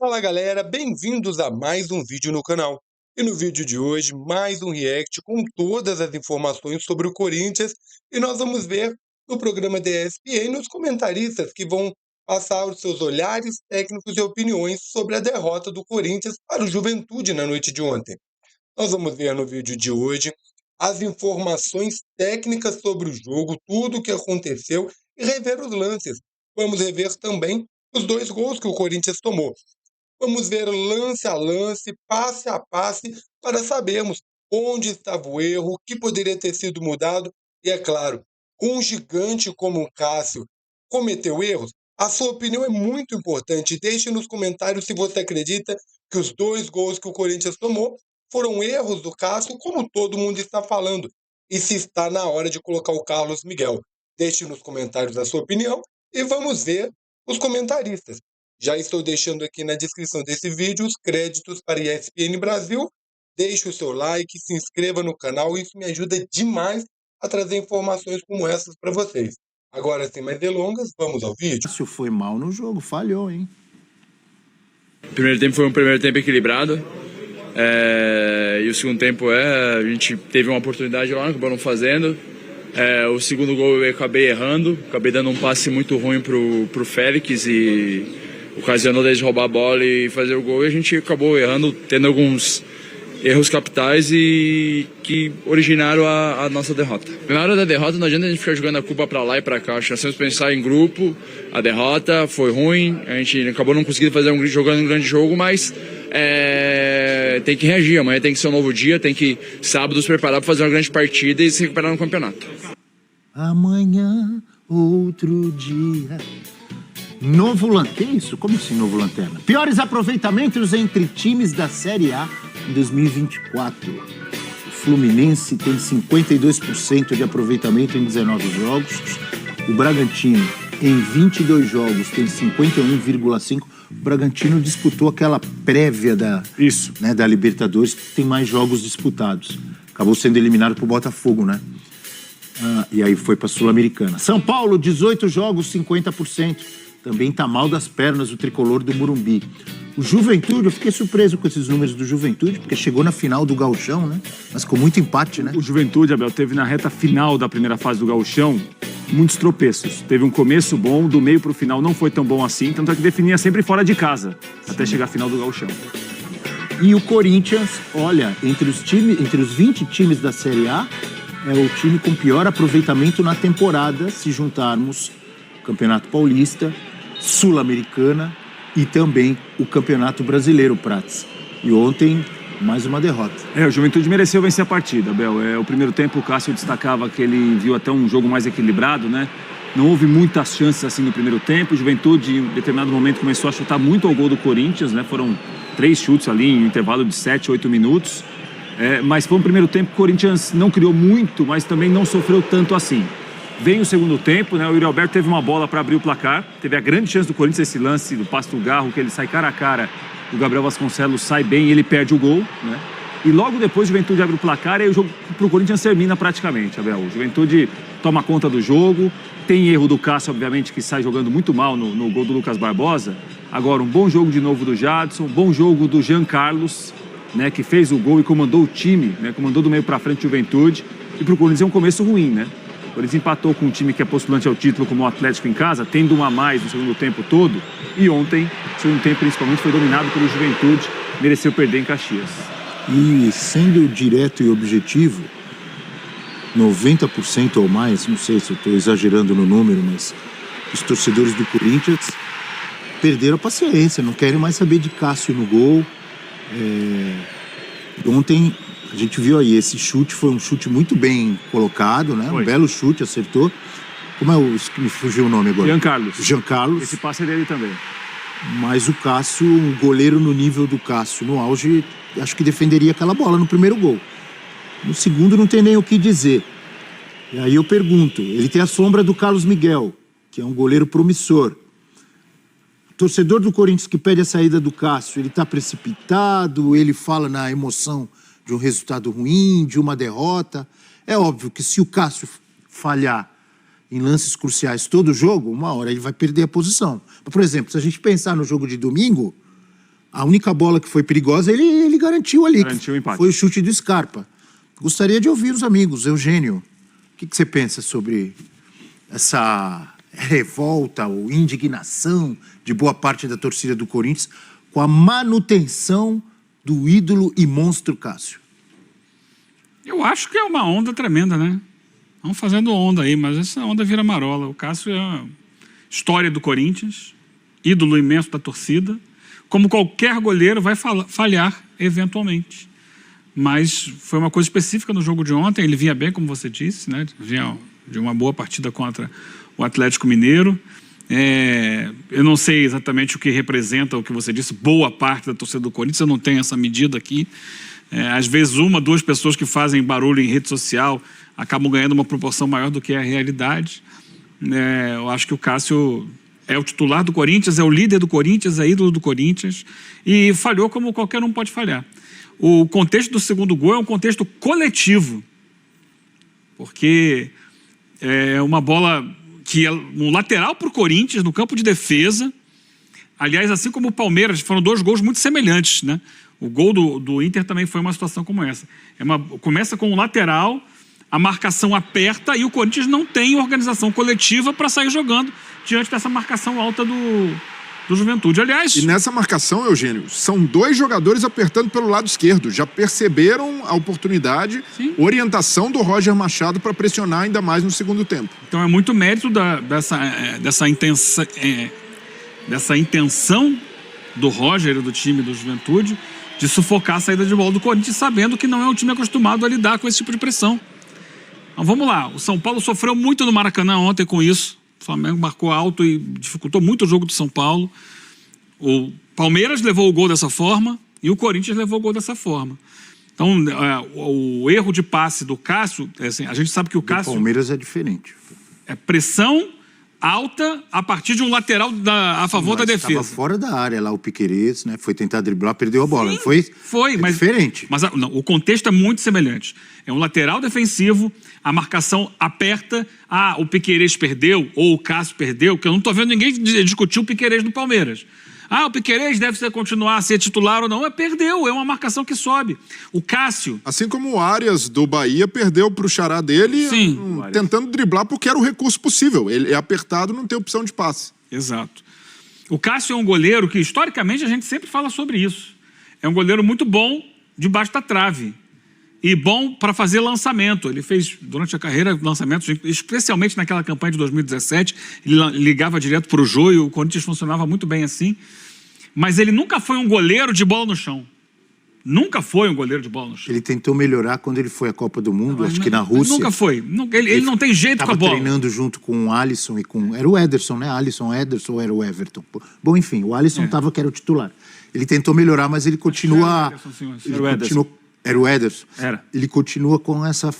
Fala galera, bem-vindos a mais um vídeo no canal. E no vídeo de hoje, mais um react com todas as informações sobre o Corinthians. E nós vamos ver no programa da ESPN os comentaristas que vão passar os seus olhares técnicos e opiniões sobre a derrota do Corinthians para o Juventude na noite de ontem. Nós vamos ver no vídeo de hoje as informações técnicas sobre o jogo, tudo o que aconteceu e rever os lances. Vamos rever também os dois gols que o Corinthians tomou. Vamos ver lance a lance, passe a passe, para sabermos onde estava o erro, o que poderia ter sido mudado. E é claro, um gigante como o Cássio cometeu erros? A sua opinião é muito importante. Deixe nos comentários se você acredita que os dois gols que o Corinthians tomou foram erros do Cássio, como todo mundo está falando. E se está na hora de colocar o Carlos Miguel. Deixe nos comentários a sua opinião e vamos ver os comentaristas. Já estou deixando aqui na descrição desse vídeo os créditos para a ESPN Brasil. Deixe o seu like, se inscreva no canal, isso me ajuda demais a trazer informações como essas para vocês. Agora, sem mais delongas, vamos ao vídeo. Cássio foi mal no jogo, falhou, hein? Primeiro tempo foi um primeiro tempo equilibrado. E o segundo tempo a gente teve uma oportunidade lá, acabou não fazendo. O segundo gol eu acabei errando, acabei dando um passe muito ruim pro Félix e ocasionou desde roubar a bola e fazer o gol, e a gente acabou errando, tendo alguns erros capitais e que originaram a nossa derrota. Na hora da derrota não adianta a gente ficar jogando a culpa pra lá e pra cá, nós temos que pensar em grupo. A derrota foi ruim, a gente acabou não conseguindo fazer jogando um grande jogo, mas tem que reagir, amanhã tem que ser um novo dia, tem que sábado se preparar para fazer uma grande partida e se recuperar no campeonato. Amanhã, outro dia. Novo lanterna? Isso? Como assim novo lanterna? Piores aproveitamentos entre times da Série A em 2024. O Fluminense tem 52% de aproveitamento em 19 jogos. O Bragantino, em 22 jogos, tem 51,5%. O Bragantino disputou aquela prévia da Libertadores, que tem mais jogos disputados. Acabou sendo eliminado pro Botafogo, né? E aí foi pra Sul-Americana. São Paulo, 18 jogos, 50%. Também tá mal das pernas o tricolor do Morumbi. O Juventude, eu fiquei surpreso com esses números do Juventude, porque chegou na final do Gauchão, né? Mas com muito empate, né? O Juventude, Abel, teve na reta final da primeira fase do Gauchão muitos tropeços. Teve um começo bom, do meio pro final não foi tão bom assim, tanto é que definia sempre fora de casa, até chegar à final do Gauchão. E o Corinthians, olha, entre os 20 times da Série A, é o time com pior aproveitamento na temporada, se juntarmos o Campeonato Paulista, Sul-Americana e também o Campeonato Brasileiro, Prats. E ontem, mais uma derrota. O Juventude mereceu vencer a partida, Abel. O primeiro tempo o Cássio destacava que ele viu até um jogo mais equilibrado, né? Não houve muitas chances assim no primeiro tempo. O Juventude, em determinado momento, começou a chutar muito ao gol do Corinthians, né? Foram 3 chutes ali em um intervalo de 7, 8 minutos. Mas foi um primeiro tempo que o Corinthians não criou muito, mas também não sofreu tanto assim. Vem o segundo tempo, né? O Yuri Alberto teve uma bola para abrir o placar. Teve a grande chance do Corinthians, esse lance do passe do Garro, que ele sai cara a cara. O Gabriel Vasconcelos sai bem e ele perde o gol, né? E logo depois o Juventude abre o placar e aí o jogo pro Corinthians termina praticamente, Abel. O Juventude toma conta do jogo. Tem erro do Cássio, obviamente, que sai jogando muito mal no gol do Lucas Barbosa. Agora, um bom jogo de novo do Jadson, um bom jogo do Jean Carlos, né? Que fez o gol e comandou o time, né? Comandou do meio para frente o Juventude. E pro Corinthians é um começo ruim, né? O Corinthians empatou com um time que é postulante ao título, como o Atlético em casa, tendo um a mais no segundo tempo todo. E ontem, o segundo tempo principalmente, foi dominado pelo Juventude, mereceu perder em Caxias. E sendo direto e objetivo, 90% ou mais, não sei se eu estou exagerando no número, mas os torcedores do Corinthians perderam a paciência, não querem mais saber de Cássio no gol. Ontem a gente viu aí, esse chute foi um chute muito bem colocado, né? Um belo chute, acertou. Como é o que me fugiu o nome agora? Jean Carlos. Jean Carlos. Esse passe é dele também. Mas o Cássio, um goleiro no nível do Cássio, no auge, acho que defenderia aquela bola no primeiro gol. No segundo não tem nem o que dizer. E aí eu pergunto, ele tem a sombra do Carlos Miguel, que é um goleiro promissor. O torcedor do Corinthians que pede a saída do Cássio, ele está precipitado, ele fala na emoção de um resultado ruim, de uma derrota. É óbvio que se o Cássio falhar em lances cruciais todo jogo, uma hora ele vai perder a posição. Por exemplo, se a gente pensar no jogo de domingo, A única bola que foi perigosa, ele garantiu ali. Garantiu o empate. Foi o chute do Scarpa. Gostaria de ouvir os amigos. Eugênio, o que você pensa sobre essa revolta ou indignação de boa parte da torcida do Corinthians com a manutenção do ídolo e monstro Cássio? Eu acho que é uma onda tremenda, né? Vamos fazendo onda aí, mas essa onda vira marola. O Cássio é a história do Corinthians, ídolo imenso da torcida. Como qualquer goleiro vai falhar eventualmente. Mas foi uma coisa específica no jogo de ontem. Ele vinha bem, como você disse, né? Vinha de uma boa partida contra o Atlético Mineiro. Eu não sei exatamente o que representa o que você disse, boa parte da torcida do Corinthians. Eu não tenho essa medida aqui. Às vezes 1, 2 pessoas que fazem barulho em rede social acabam ganhando uma proporção maior do que a realidade. Eu acho que o Cássio é o titular do Corinthians, é o líder do Corinthians, é ídolo do Corinthians e falhou como qualquer um pode falhar. O contexto do segundo gol é um contexto coletivo, porque é uma bola que é um lateral para o Corinthians no campo de defesa. Aliás, assim como o Palmeiras, foram 2 gols muito semelhantes, né? O gol do Inter também foi uma situação como essa. Começa com um lateral, a marcação aperta e o Corinthians não tem organização coletiva para sair jogando diante dessa marcação alta do Juventude. Aliás... E nessa marcação, Eugênio, são 2 jogadores apertando pelo lado esquerdo. Já perceberam a oportunidade, Sim. Orientação do Roger Machado para pressionar ainda mais no segundo tempo. Então é muito mérito dessa intenção do Roger e do time do Juventude de sufocar a saída de bola do Corinthians, sabendo que não é um time acostumado a lidar com esse tipo de pressão. Então vamos lá, o São Paulo sofreu muito no Maracanã ontem com isso. O Flamengo marcou alto e dificultou muito o jogo do São Paulo. O Palmeiras levou o gol dessa forma e o Corinthians levou o gol dessa forma. Então, o erro de passe do Cássio, assim, a gente sabe que o Cássio... O Palmeiras é diferente. É pressão alta a partir de um lateral a favor da defesa. Estava fora da área lá o Piquerez, né? Foi tentar driblar, perdeu a bola. Sim, foi, mas diferente. Mas não, o contexto é muito semelhante. É um lateral defensivo, a marcação aperta, o Piquerez perdeu, ou o Cássio perdeu, que eu não estou vendo ninguém discutir o Piquerez no Palmeiras. O Piquerez deve continuar a ser titular ou não. Perdeu, é uma marcação que sobe. O Cássio... Assim como o Arias do Bahia perdeu para o xará dele, tentando driblar porque era o recurso possível. Ele é apertado, não tem opção de passe. Exato. O Cássio é um goleiro que, historicamente, a gente sempre fala sobre isso. É um goleiro muito bom debaixo da trave. E bom para fazer lançamento. Ele fez, durante a carreira, lançamentos, especialmente naquela campanha de 2017. Ele ligava direto para o Jô e o Corinthians funcionava muito bem assim. Mas ele nunca foi um goleiro de bola no chão. Nunca foi um goleiro de bola no chão. Ele tentou melhorar quando ele foi à Copa do Mundo, acho que na Rússia. Nunca foi. Ele não tem jeito com a bola. Estava treinando junto com o Alisson e com... Era o Ederson, né? Alisson, Ederson ou era o Everton? Bom, enfim, o Alisson estava que era o titular. Ele tentou melhorar, mas ele continua... Era o Ederson. Era. Ele continua com essa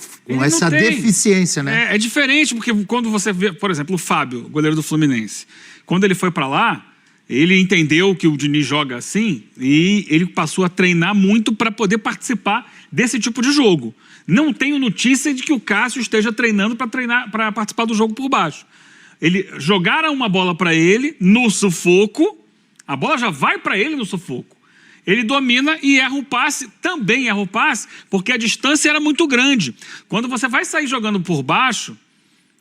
deficiência, né? É diferente, porque quando você vê, por exemplo, o Fábio, goleiro do Fluminense, quando ele foi para lá, ele entendeu que o Diniz joga assim e ele passou a treinar muito para poder participar desse tipo de jogo. Não tenho notícia de que o Cássio esteja treinando para participar do jogo por baixo. Jogaram uma bola para ele no sufoco, a bola já vai para ele no sufoco. Ele domina e erra o passe, também erra o passe, porque a distância era muito grande. Quando você vai sair jogando por baixo,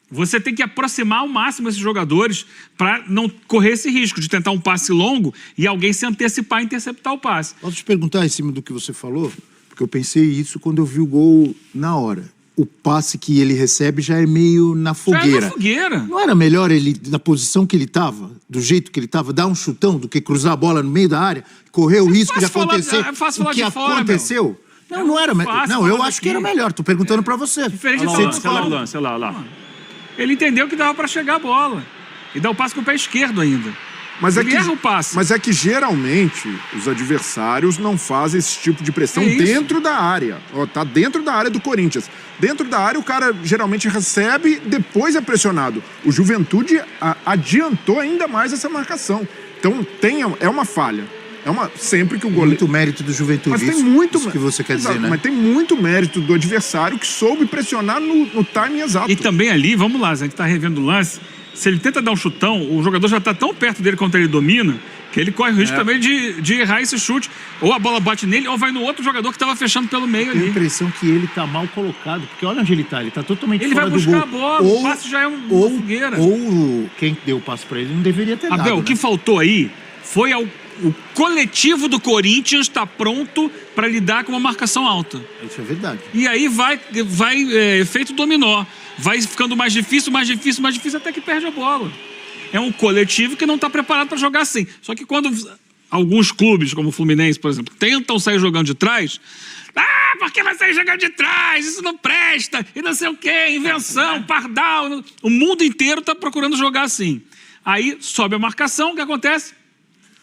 você tem que aproximar ao máximo esses jogadores para não correr esse risco de tentar um passe longo e alguém se antecipar e interceptar o passe. Posso te perguntar em cima do que você falou? Porque eu pensei isso quando eu vi o gol na hora. O passe que ele recebe já é meio na fogueira. Já é na fogueira. Não era melhor ele, na posição que ele estava, do jeito que ele estava, dar um chutão do que cruzar a bola no meio da área, correr o risco de acontecer o que aconteceu? Não era melhor. Não, eu acho que era melhor. Tô perguntando para você. Diferente de Olha lá. Ele entendeu que dava para chegar a bola. E dá o passe com o pé esquerdo ainda. Mas ele erra o passe. Mas é que geralmente os adversários não fazem esse tipo de pressão dentro da área. Tá dentro da área do Corinthians. Dentro da área o cara geralmente recebe, depois é pressionado. O Juventude adiantou ainda mais essa marcação. Então é uma falha. Sempre que o goleiro... Muito mérito do Juventude. Mas tem muito... Isso que você quer dizer, né? Mas tem muito mérito do adversário que soube pressionar no timing exato. E também ali, vamos lá, a gente está revendo o lance, Se ele tenta dar um chutão, o jogador já está tão perto dele quando ele domina, que ele corre o risco também de errar esse chute. Ou a bola bate nele, ou vai no outro jogador que estava fechando pelo meio Eu tenho a ali. impressão que ele tá mal colocado, porque olha onde ele tá totalmente Ele fora vai do gol. buscar a bola, o passe já é uma fogueira. Ou quem deu o passe pra ele não deveria ter dado. Abel, o que né? faltou aí foi o coletivo do Corinthians estar pronto para lidar com uma marcação alta. Isso é verdade. E aí vai efeito dominó. Vai ficando mais difícil, até que perde a bola. É um coletivo que não está preparado para jogar assim. Só que quando alguns clubes, como o Fluminense, por exemplo, tentam sair jogando de trás, porque vai sair jogando de trás, isso não presta, e não sei o quê, invenção, pardal. O mundo inteiro está procurando jogar assim. Aí sobe a marcação, o que acontece?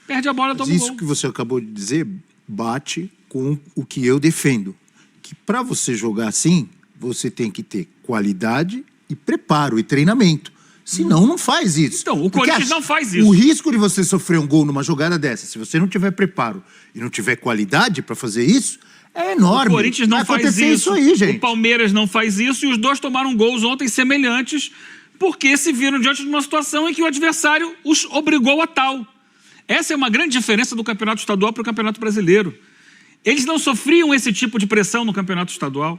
Perde a bola, toma Mas um isso gol. que você acabou de dizer bate com o que eu defendo. Que para você jogar assim, você tem que ter qualidade e preparo e treinamento. Senão, não faz isso. Então, o Porque Corinthians não faz isso. O risco de você sofrer um gol numa jogada dessa, se você não tiver preparo e não tiver qualidade para fazer isso, é enorme. O Corinthians não Vai faz acontecer isso. aí, gente. O Palmeiras não faz isso e os dois tomaram gols ontem semelhantes porque se viram diante de uma situação em que o adversário os obrigou a tal. Essa é uma grande diferença do Campeonato Estadual para o Campeonato Brasileiro. Eles não sofriam esse tipo de pressão no Campeonato Estadual.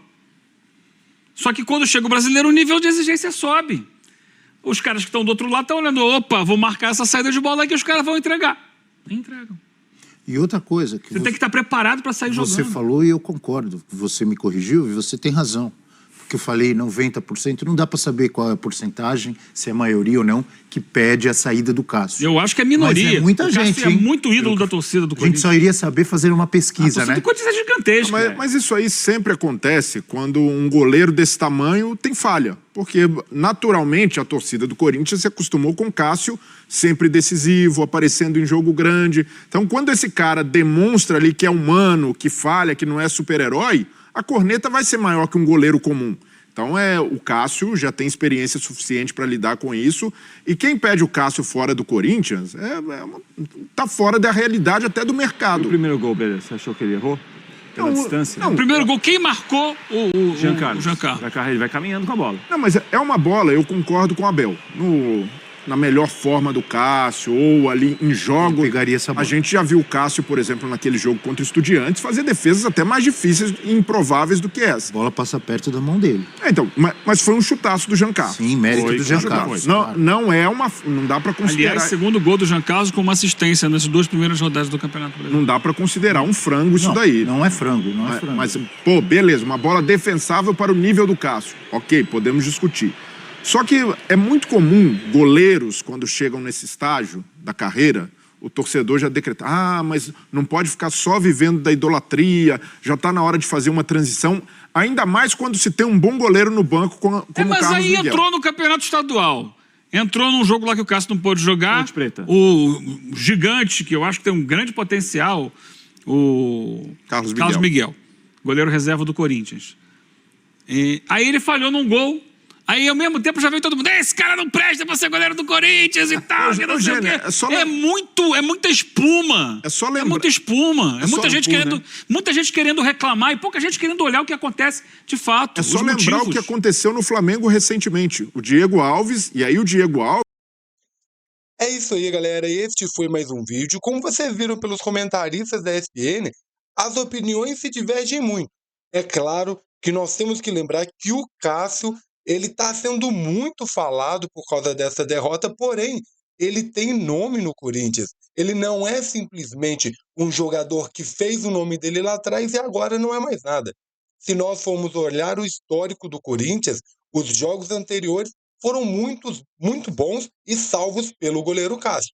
Só que quando chega o Brasileiro, o nível de exigência sobe. Os caras que estão do outro lado estão olhando, opa, vou marcar essa saída de bola aí que os caras vão entregar. Nem entregam. E outra coisa que Você tem que estar preparado para sair jogando. você falou e eu concordo. Você me corrigiu e você tem razão. Porque eu falei 90%, não dá para saber qual é a porcentagem, se é maioria ou não, que pede a saída do Cássio. Eu acho que é minoria. Mas é muita o Cássio gente, é hein? muito ídolo da torcida do A gente Corinthians. só iria saber fazer uma A pesquisa, torcida né? do Corinthians é gigantesca. Mas isso aí sempre acontece quando um goleiro desse tamanho tem falha. Porque, naturalmente, a torcida do Corinthians se acostumou com o Cássio sempre decisivo, aparecendo em jogo grande. Então, quando esse cara demonstra ali que é humano, que falha, que não é super-herói, a corneta vai ser maior que um goleiro comum. Então, o Cássio já tem experiência suficiente para lidar com isso. E quem pede o Cássio fora do Corinthians tá fora da realidade até do mercado. O primeiro gol, beleza, você achou que ele errou? Pela distância? não, O primeiro gol, quem marcou o Jean Carlos. Jean Carlos? Ele vai caminhando com a bola. Não, mas é uma bola, eu concordo com o Abel. Na melhor forma do Cássio, ou ali em jogo. Eu pegaria essa bola. A gente já viu o Cássio, por exemplo, naquele jogo contra o Estudiantes, fazer defesas até mais difíceis e improváveis do que essa. A bola passa perto da mão dele. Então, mas foi um chutaço do Jean Carlos. Sim, mérito do Jean Foi. Carlos. Não, claro. não dá pra considerar. Aliás, segundo gol do Jean Carlos com uma assistência nas duas primeiras rodadas do Campeonato Brasileiro. Não dá pra considerar um frango isso Não, daí. não é frango, não é frango. Mas, pô, beleza, uma bola defensável para o nível do Cássio. Ok, podemos discutir. Só que é muito comum goleiros, quando chegam nesse estágio da carreira, o torcedor já decreta, mas não pode ficar só vivendo da idolatria, já está na hora de fazer uma transição, ainda mais quando se tem um bom goleiro no banco como o Mas Carlos aí Miguel. entrou no Campeonato Estadual. Entrou num jogo lá que o Cássio não pôde jogar. Ponte Preta. O gigante, que eu acho que tem um grande potencial, o Carlos Miguel, goleiro reserva do Corinthians. Aí ele falhou num gol. Aí, ao mesmo tempo, já veio todo mundo, esse cara não presta pra ser goleiro do Corinthians e tal, que não sei o quê. É muita espuma. É só É lembrar. muita espuma. É só muita gente, lembrar, muita gente querendo reclamar e pouca gente querendo olhar o que acontece de fato. É só os lembrar motivos. o que aconteceu no Flamengo recentemente. O Diego Alves, e aí o Diego Alves... É isso aí, galera. Este foi mais um vídeo. Como vocês viram pelos comentaristas da ESPN, as opiniões se divergem muito. É claro que nós temos que lembrar que o Cássio, ele está sendo muito falado por causa dessa derrota, porém, ele tem nome no Corinthians. Ele não é simplesmente um jogador que fez o nome dele lá atrás e agora não é mais nada. Se nós formos olhar o histórico do Corinthians, os jogos anteriores foram muito bons e salvos pelo goleiro Cássio.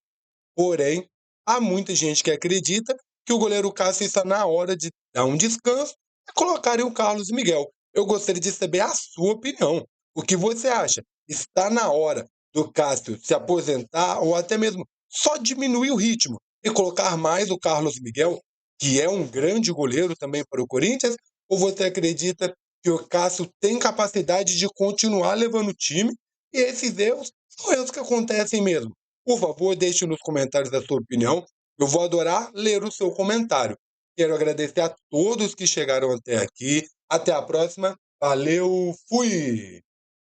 Porém, há muita gente que acredita que o goleiro Cássio está na hora de dar um descanso e colocarem o Carlos Miguel. Eu gostaria de saber a sua opinião. O que você acha? Está na hora do Cássio se aposentar ou até mesmo só diminuir o ritmo e colocar mais o Carlos Miguel, que é um grande goleiro também para o Corinthians? Ou você acredita que o Cássio tem capacidade de continuar levando o time e esses erros são erros que acontecem mesmo? Por favor, deixe nos comentários a sua opinião. Eu vou adorar ler o seu comentário. Quero agradecer a todos que chegaram até aqui. Até a próxima. Valeu, fui!